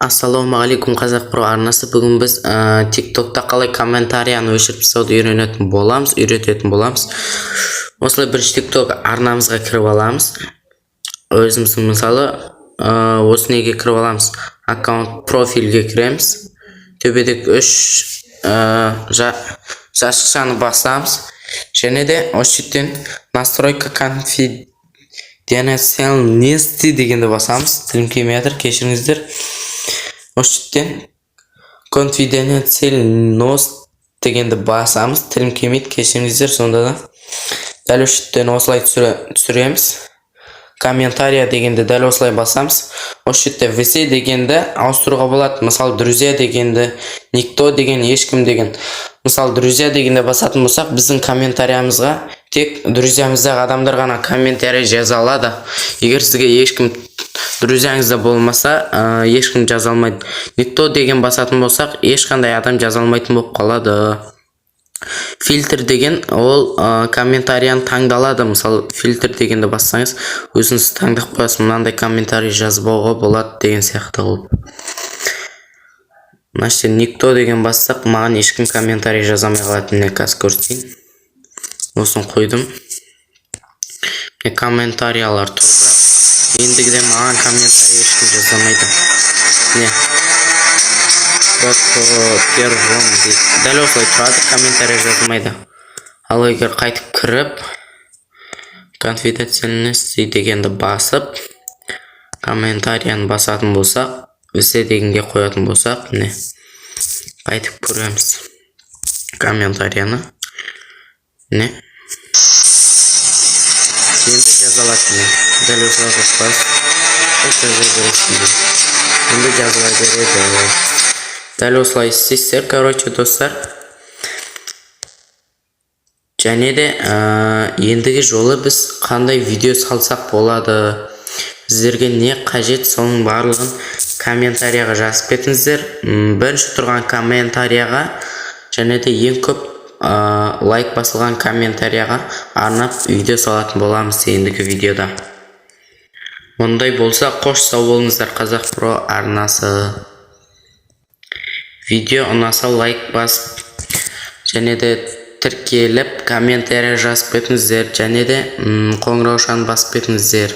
Ассалаумағалейкум қазақ про арнасы. Бүгін біз тиктокта қалай комментарияны өшіріп тастауды үйрететін боламыз. Осылай бірінші тикток арнамызға кіріп аламыз. Өзіміздің мысалы осы неге кіріп аламыз. Аккаунт профильге кіреміз. Төбедегі үш жашықшаны басамыз. Және де осы жерден настройка конфиденциальности дегенді басамыз. Тілім келмей жатыр, кешіріңіздер. Осы жерден конфиденциальность дегенді басамыз. Тілім келмейді, кешіріңіздер. Сонда да дәл осы жерден осылай түсіреміз. Комментария дегенді дәл осылай басамыз. Осы жерде весе дегенді ауыстыруға болады. Мысалы, друзья дегенді, никто деген, ешкім деген. Мысалы, друзья дегенді басатын болсақ, біздің комментариямызға тек друзьямыздағы адамдар ғана комментарий жаза алады. Егер сізге ешкім друзьяңызда болмаса, ешкім жаза алмайды. Никто деген басатын болсақ, ешқандай адам жаза алмайтын болып қалады. Фильтр деген ол комментарияны таңдалады. Мысалы, фильтр дегенді бассаңыз, өзіңіз таңдап қоясыз, мынандай комментарий жазбауға болады деген сияқты ғой. Значит, никто деген бассақ, маған ешкім комментарий жазамай қалады. Міне қазір көрсетейін. Осын қойдым. Комментариялар тұр, бірақ ендігіде маған комментарий ешкім жазамайды. Міне. Первым дейді. Дәл осылай тұрады, комментарий жазылмайды. Ал егер қайтып кіріп, конфиденциальности дегенді басып, комментарияны басатын болсақ, весе дегенге қоятын болсақ, міне қайтып көреміз комментарияны. Міне. Енді жазалады. Дәл осылай қоспайыз. Енді жазыла береді. Дәл осылай істейсіздер, короче, достар. Және де ендігі жолы біз қандай видео салсақ болады, сіздерге не қажет, соның барлығын комментарияға жазып кетіңіздер. Бірінші тұрған комментарияға және де ең көп лайк басылған комментарияға арнап видео салатын боламыз ендігі видеода. Ондай болса, қош сау болыңыздар, Қазақ про арнасы. Видео ұнаса лайк басып, және де тіркеліп, комментария жазып кетіңіздер, және де қоңыраушаны басып кетіңіздер.